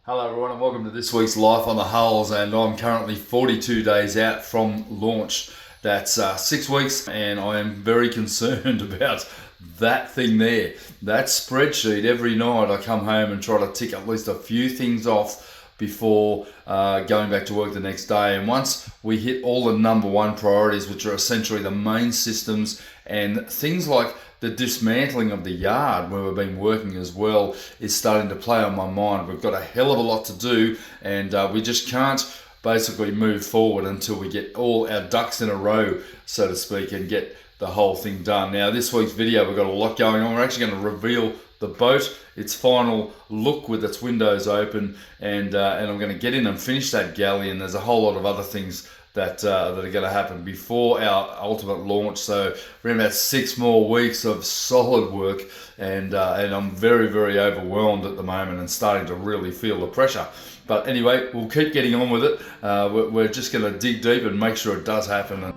Hello everyone and welcome to this week's Life on the Hulls, and I'm currently 42 days out from launch. That's 6 weeks, and I am very concerned about that thing there. That spreadsheet. Every night I come home and try to tick at least a few things off before going back to work the next day. And once we hit all the number one priorities, which are essentially the main systems and things like the dismantling of the yard where we've been working as well, is starting to play on my mind. We've got a hell of a lot to do, and we just can't basically move forward until we get all our ducks in a row, so to speak, and get the whole thing done. Now, this week's video, we've got a lot going on. We're actually going to reveal the boat, its final look with its windows open, and I'm going to get in and finish that galley, and there's a whole lot of other things that are going to happen before our ultimate launch. So we're in about 6 more weeks of solid work, and I'm very, very overwhelmed at the moment and starting to really feel the pressure. But anyway, we'll keep getting on with it. We're just going to dig deep and make sure it does happen.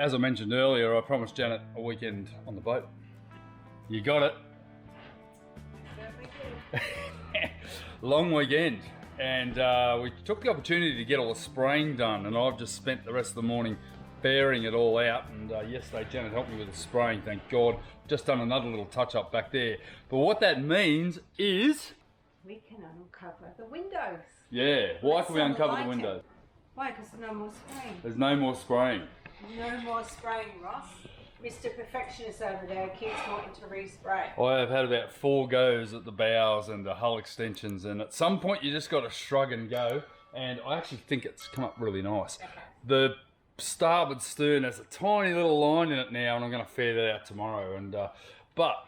As I mentioned earlier, I promised Janet a weekend on the boat. You got it. Long weekend, and we took the opportunity to get all the spraying done, and I've just spent the rest of the morning bearing it all out, and yesterday Janet helped me with the spraying, thank God. Just done another little touch up back there. But what that means is we can uncover the windows. Yeah, why can we uncover the windows? Why? Because there's no more spraying. There's no more spraying. No more spraying, Ross. Mr. Perfectionist over there keeps wanting to respray. I have had about 4 goes at the bows and the hull extensions, and at some point you just got to shrug and go, and I actually think it's come up really nice. Okay. The starboard stern has a tiny little line in it now, and I'm going to fair that out tomorrow. And but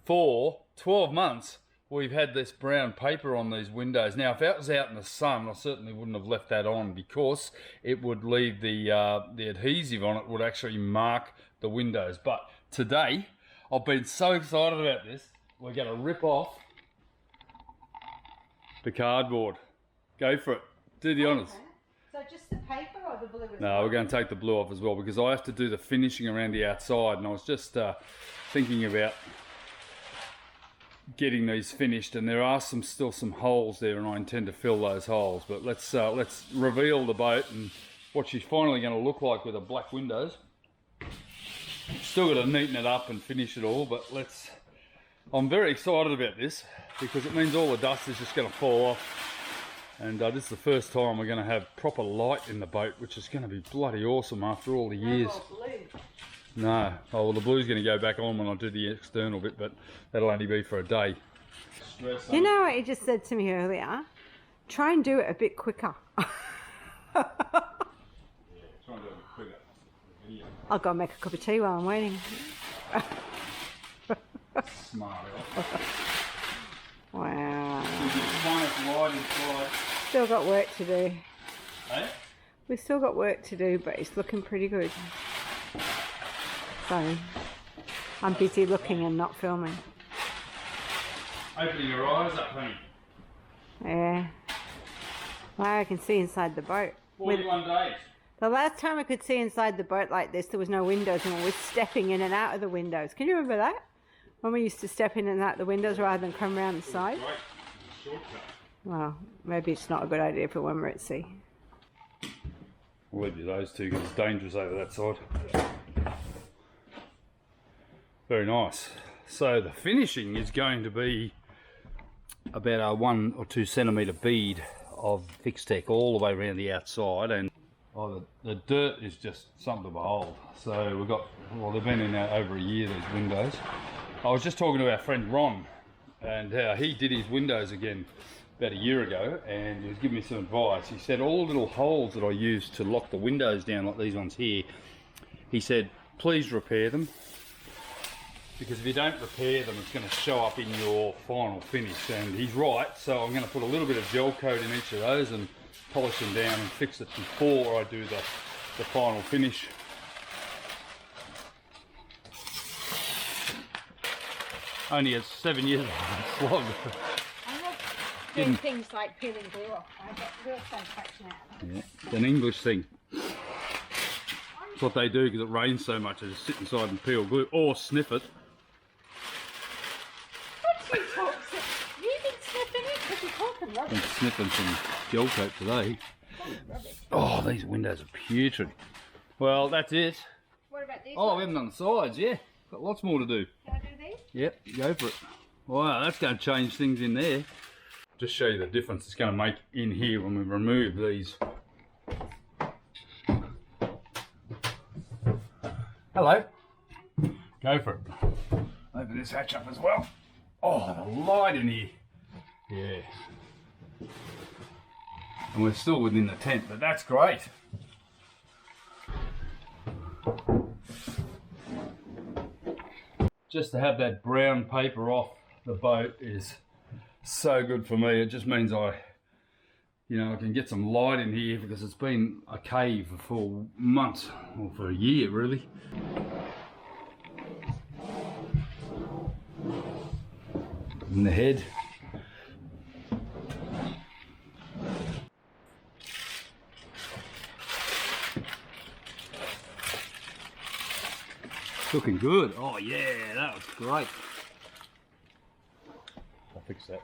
for 12 months we've had this brown paper on these windows. Now, if that was out in the sun, I certainly wouldn't have left that on, because it would leave the adhesive on it would actually mark the windows. But today, I've been so excited about this, we're going to rip off the cardboard. Go for it. Do the honours. So just the paper or the blue as well? No, we're going to take the blue off as well, because I have to do the finishing around the outside, and I was just thinking about getting these finished, and there are still some holes there, and I intend to fill those holes. But let's reveal the boat and what she's finally going to look like with the black windows. Still got to neaten it up and finish it all, but I'm very excited about this, because it means all the dust is just going to fall off, and this is the first time we're going to have proper light in the boat, which is going to be bloody awesome after all the years. No. Oh, well, the blue's going to go back on when I do the external bit, but that'll only be for a day. You know what you just said to me earlier? Try and do it a bit quicker. Yeah, try and do it a bit quicker. I'll go make a cup of tea while I'm waiting. Smart. Wow. Light inside. Still got work to do. Hey? We've still got work to do, but it's looking pretty good. So, I'm busy looking and not filming. Opening your eyes up, honey. Yeah. Well, I can see inside the boat. 41 days. The last time I could see inside the boat like this, there was no windows, and we were stepping in and out of the windows. Can you remember that? When we used to step in and out the windows rather than come around the side? Right. Shortcut. Well, maybe it's not a good idea for when we're at sea. We'll leave you those two, because it's dangerous over that side. Very nice. So the finishing is going to be about a 1 or 2 centimetre bead of Fixtech all the way around the outside, and the dirt is just something to behold. So we've got, well, they've been in there over a year, these windows. I was just talking to our friend Ron, and how he did his windows again about a year ago, and he was giving me some advice. He said all the little holes that I used to lock the windows down, like these ones here, he said please repair them, because if you don't repair them, it's going to show up in your final finish. And he's right, so I'm going to put a little bit of gel coat in each of those and polish them down and fix it before I do the final finish. Only a 7 years slog. I love doing things like peeling glue off. I get real satisfaction out of it. Yeah, it's an English thing. I'm That's what they do because it rains so much. They just sit inside and peel glue or sniff it. What you talk? You've been sniffing it because you're talking rubbish. Been sniffing some gel coat today. Oh, these windows are putrid. Well, that's it. What about these? Oh, we haven't done the sides, yeah. Got lots more to do. Can I do these? Yep, go for it. Wow, that's going to change things in there. Just show you the difference it's going to make in here when we remove these. Hello. Go for it. Open this hatch up as well. Oh, the light in here. Yeah. And we're still within the tent, but that's great. Just to have that brown paper off the boat is so good for me. It just means I can get some light in here because it's been a cave for months, or for a year really. In the head. Looking good. Oh yeah, that was great. I'll fix that.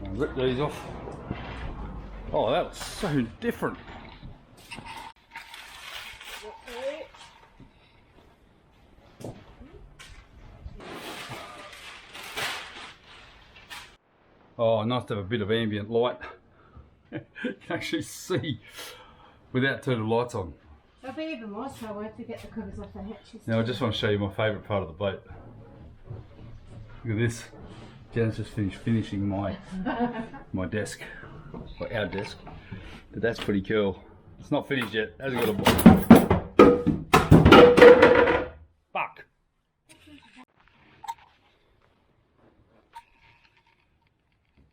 I'll rip these off. Oh, that was so different. Oh, nice to have a bit of ambient light. You can actually see without turning the lights on. It'll be even more so once we get the covers off the hatches. Now I just want to show you my favourite part of the boat. Look at this. Jan's just finished finishing my desk, or our desk. But that's pretty cool. It's not finished yet. Hasn't got a fuck.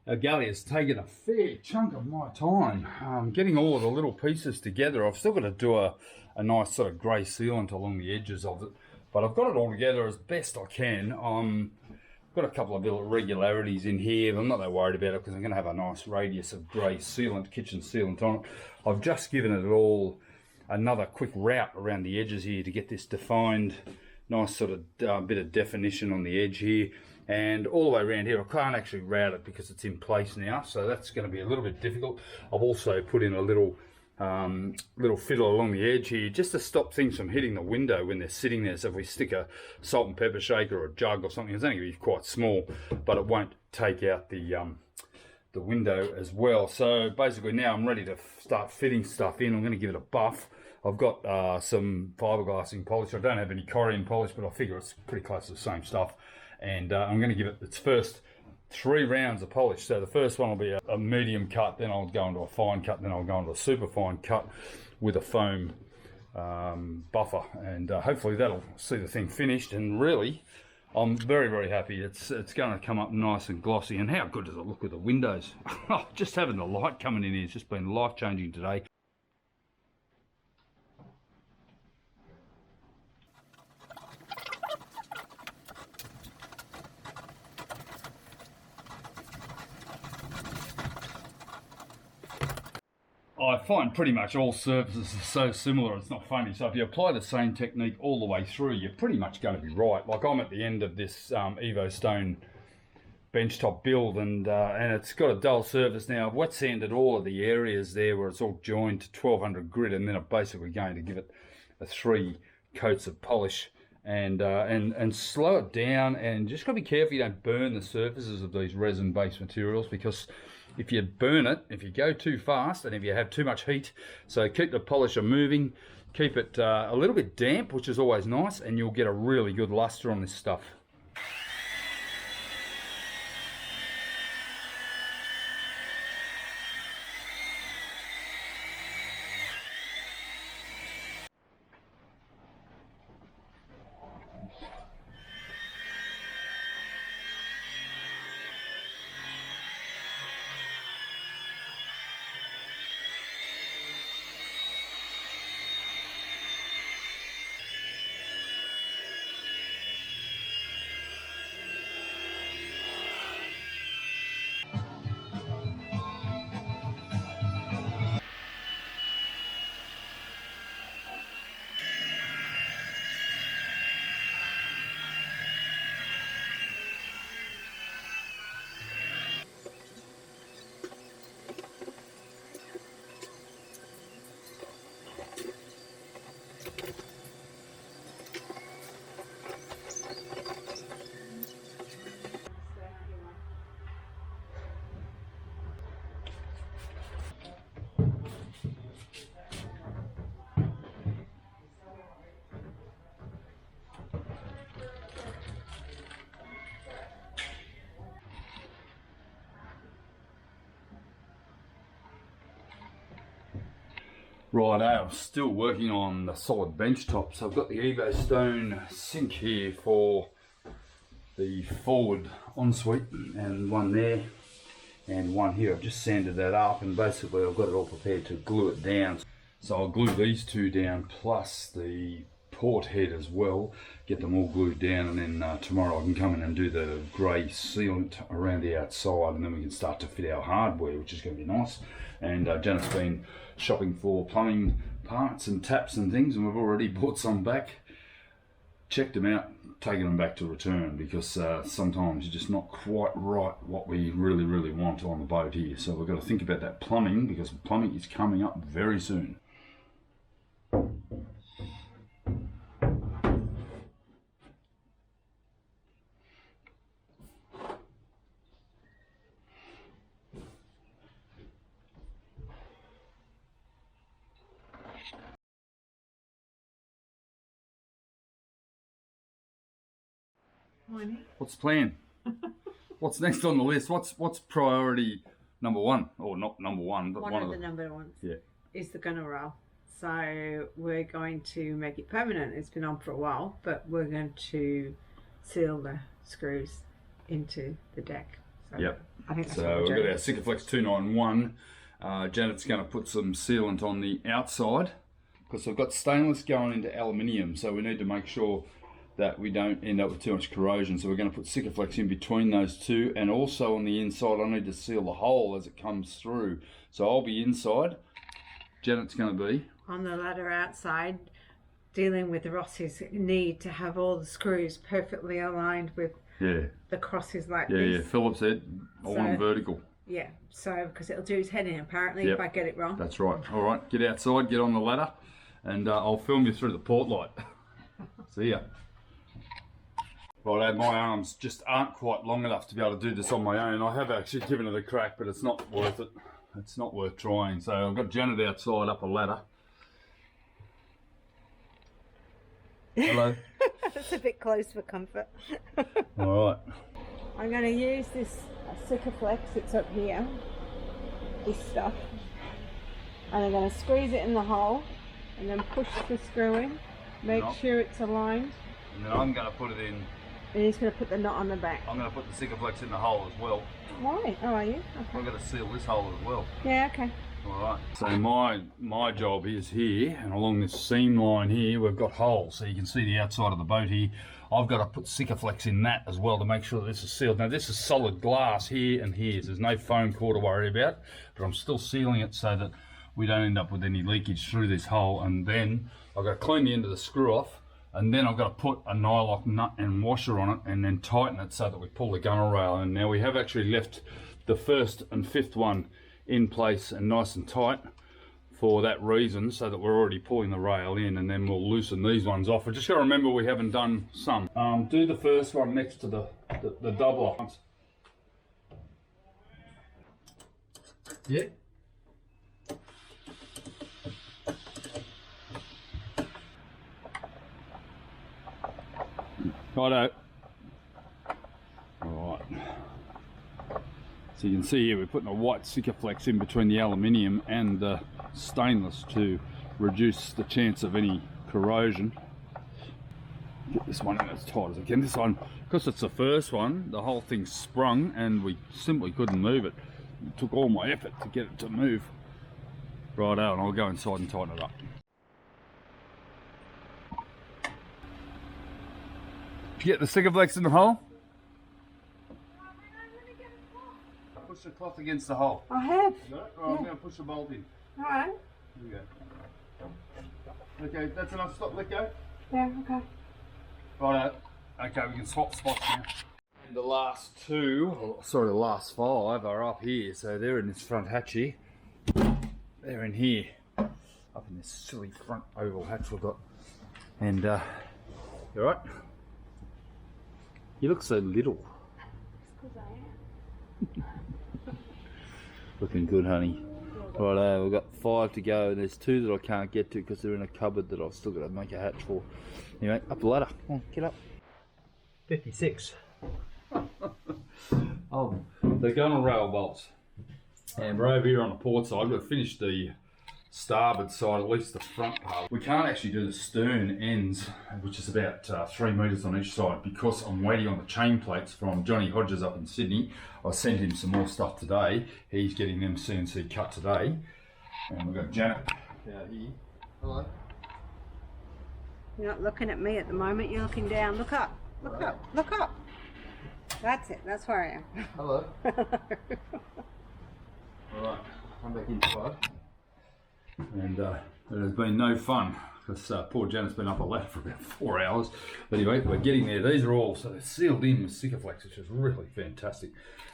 Our galley has taken a fair chunk of my time getting all of the little pieces together. I've still got to do a nice sort of grey sealant along the edges of it, but I've got it all together as best I can. I've got a couple of little irregularities in here, but I'm not that worried about it because I'm going to have a nice radius of grey sealant, kitchen sealant on it. I've just given it all another quick route around the edges here to get this defined, nice sort of bit of definition on the edge here. And all the way around here, I can't actually route it because it's in place now, so that's going to be a little bit difficult. I've also put in a little fiddle along the edge here just to stop things from hitting the window when they're sitting there. So if we stick a salt and pepper shaker or a jug or something, it's only going to be quite small, but it won't take out the window as well. So basically now I'm ready to start fitting stuff in. I'm going to give it a buff. I've got some fiberglassing polish. I don't have any Corian polish, but I figure it's pretty close to the same stuff. And I'm going to give it its first 3 rounds of polish. So the first one will be a medium cut, then I'll go into a fine cut, then I'll go into a super fine cut with a foam buffer. And hopefully that'll see the thing finished. And really, I'm very, very happy. It's going to come up nice and glossy. And how good does it look with the windows? Just having the light coming in here has just been life-changing today. I find pretty much all surfaces are so similar, it's not funny. So if you apply the same technique all the way through, you're pretty much going to be right. Like I'm at the end of this Evo Stone benchtop build, and it's got a dull surface now. I've wet sanded all of the areas there where it's all joined to 1200 grit, and then I'm basically going to give it 3 coats of polish and slow it down, and just got to be careful you don't burn the surfaces of these resin-based materials, because if you burn it, if you go too fast, and if you have too much heat, so keep the polisher moving, keep it a little bit damp, which is always nice, and you'll get a really good luster on this stuff. Right, I'm still working on the solid bench top. So I've got the Evo Stone sink here for the forward ensuite, and one there and one here. I've just sanded that up, and basically I've got it all prepared to glue it down. So I'll glue these two down plus the port head as well, get them all glued down, and then tomorrow I can come in and do the grey sealant around the outside, and then we can start to fit our hardware, which is going to be nice. And Janet's been shopping for plumbing parts and taps and things, and we've already bought some back, checked them out, taken them back to return, because sometimes you're just not quite right what we really want on the boat here. So we've got to think about that plumbing, because plumbing is coming up very soon. What's the plan? What's next on the list? What's priority number one? Or not number one, but one of the number ones is the gunner rail. So we're going to make it permanent. It's been on for a while, but we're going to seal the screws into the deck. So yep. I think that's so we've got our Sikaflex 291. Janet's going to put some sealant on the outside, because we've got stainless going into aluminium, so we need to make sure that we don't end up with too much corrosion. So we're going to put Sikaflex in between those two, and also on the inside I need to seal the hole as it comes through. So I'll be inside, Janet's going to be on the ladder outside, dealing with Ross's need to have all the screws perfectly aligned with the crosses like this. Yeah, Phillips head, I want them vertical. Yeah, so because it'll do his head in apparently if I get it wrong. That's right. All right, get outside, get on the ladder, and I'll film you through the port light. See ya. Right, my arms just aren't quite long enough to be able to do this on my own. I have actually given it a crack, but it's not worth it. It's not worth trying. So I've got Janet outside up a ladder. Hello. That's a bit close for comfort. All right. I'm going to use this Sikaflex, it's up here, this stuff, and I'm going to squeeze it in the hole and then push the screw in, make sure it's aligned. And then I'm going to put it in. And he's going to put the knot on the back. I'm going to put the Sikaflex in the hole as well. Right, oh, are you? Okay. I've got to seal this hole as well. Yeah, okay. Alright, so my job is here, and along this seam line here we've got holes, so you can see the outside of the boat here. I've got to put Sikaflex in that as well to make sure that this is sealed. Now this is solid glass here and here, so there's no foam core to worry about, but I'm still sealing it so that we don't end up with any leakage through this hole. And then I've got to clean the end of the screw off, and then I've got to put a nylock nut and washer on it and then tighten it so that we pull the gunwale rail. And now we have actually left the first and fifth one in place and nice and tight for that reason, so that we're already pulling the rail in, and then we'll loosen these ones off. I just got to remember we haven't done some. Do the first one next to the doubler. Yeah. Righto. Alright. So you can see here we're putting a white Sikaflex in between the aluminium and the stainless to reduce the chance of any corrosion. Get this one in as tight as I can. This one, because it's the first one, the whole thing sprung and we simply couldn't move it. It took all my effort to get it to move. Righto, and I'll go inside and tighten it up. Did you get the Sikaflex in the hole? Push the cloth against the hole. I have. You got it? Right, I'm going to push the bolt in. Alright. Here we go. Okay, that's enough. Stop, let go. Yeah, okay. Righto. Okay, we can swap spots now. And the last two, sorry, the last five are up here. So they're in this front hatch here. They're in here. Up in this silly front oval hatch we've got. And, you alright? You look so little. It's 'cause I am. Looking good, honey. Righto, we've got 5 to go, and there's 2 that I can't get to because they're in a cupboard that I've still got to make a hatch for. Anyway, up the ladder. Come on, get up. 56. Oh, the gunwale rail bolts. And we're over here on the port side. We've finished the starboard side, at least the front part. We can't actually do the stern ends, which is about 3 metres on each side, because I'm waiting on the chain plates from Johnny Hodges up in Sydney. I sent him some more stuff today. He's getting them CNC cut today. And we've got Janet out here. Hello. You're not looking at me at the moment, you're looking down. Look up, look up, look up. That's it, that's where I am. Hello. Alright, I'm back inside. And it has been no fun, because poor Janet's been up a ladder for about 4 hours. But anyway, we're getting there. These are all so they're sealed in with Sikaflex, which is really fantastic.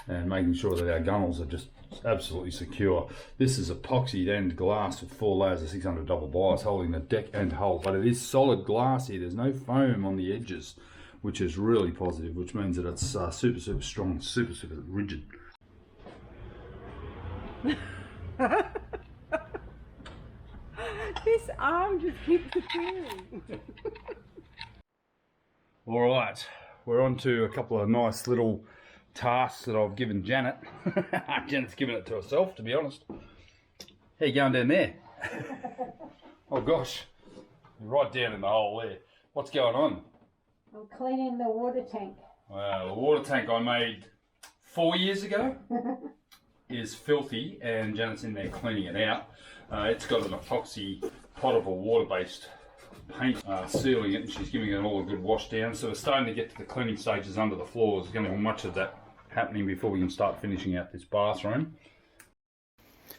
And making sure that our gunnels are just absolutely secure. This is epoxied and glass with 4 layers of 600 double bias holding the deck and hull. But it is solid glass here. There's no foam on the edges, which is really positive, which means that it's super, super strong, super, super rigid. This arm just keeps appearing. All right, we're on to a couple of nice little tasks that I've given Janet. Janet's given it to herself, to be honest. How you going down there? Oh gosh, you're right down in the hole there. What's going on? I'm cleaning the water tank. Wow, the water tank I made 4 years ago is filthy, and Janet's in there cleaning it out. It's got an epoxy potable water-based paint sealing it, and she's giving it all a good wash down. So we're starting to get to the cleaning stages under the floors. There's going to be much of that happening before we can start finishing out this bathroom.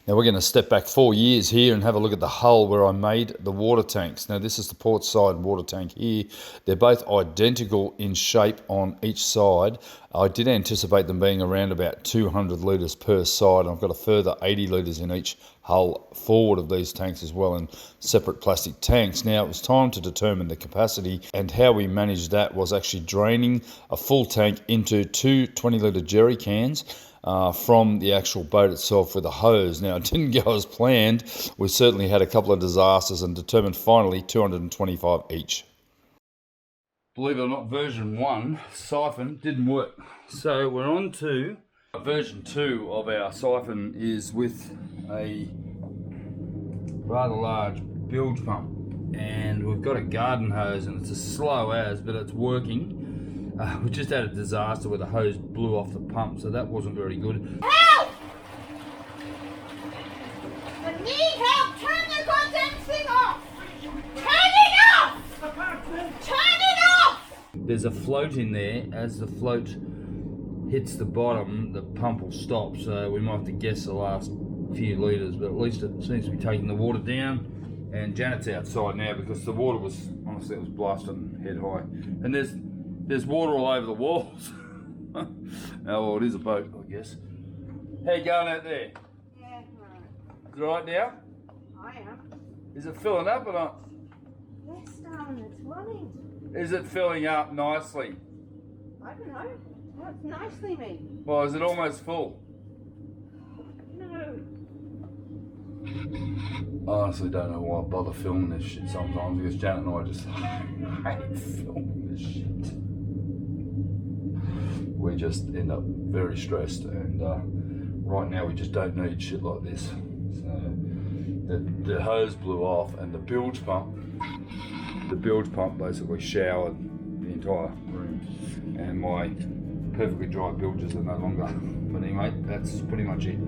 Now we're going to step back 4 years here and have a look at the hull where I made the water tanks. Now this is the port side water tank here. They're both identical in shape on each side. I did anticipate them being around about 200 litres per side. I've got a further 80 litres in each hull forward of these tanks as well in separate plastic tanks. Now it was time to determine the capacity, and how we managed that was actually draining a full tank into 2 20-litre jerry cans from the actual boat itself with a hose. Now it didn't go as planned. We certainly had a couple of disasters and determined finally 225 each. Believe it or not, version 1 siphon didn't work. So we're on to version 2 of our siphon, is with a rather large bilge pump. And we've got a garden hose, and it's as slow as, but it's working. We just had a disaster where the hose blew off the pump, so that wasn't very good. Help! I need help! Turn the goddamn thing off! Turn it off! Turn it off! There's a float in there. As the float hits the bottom, the pump will stop, so we might have to guess the last few litres, but at least it seems to be taking the water down. And Janet's outside now because the water was, honestly, it was blasting head high. And there's water all over the walls. Oh, well, it is a boat, I guess. How you going out there? Yeah, right. Is it right now? I am. Is it filling up or not? Yes, darling, it's running. Is it filling up nicely? I don't know. What's nicely mean? Well, is it almost full? No. I honestly don't know why I bother filming this shit sometimes, because Janet and I just hate filming this shit. We just end up very stressed, and right now we just don't need shit like this. So the hose blew off, and the bilge pump basically showered the entire room, and my perfectly dry bilges are no longer. But anyway, that's pretty much it.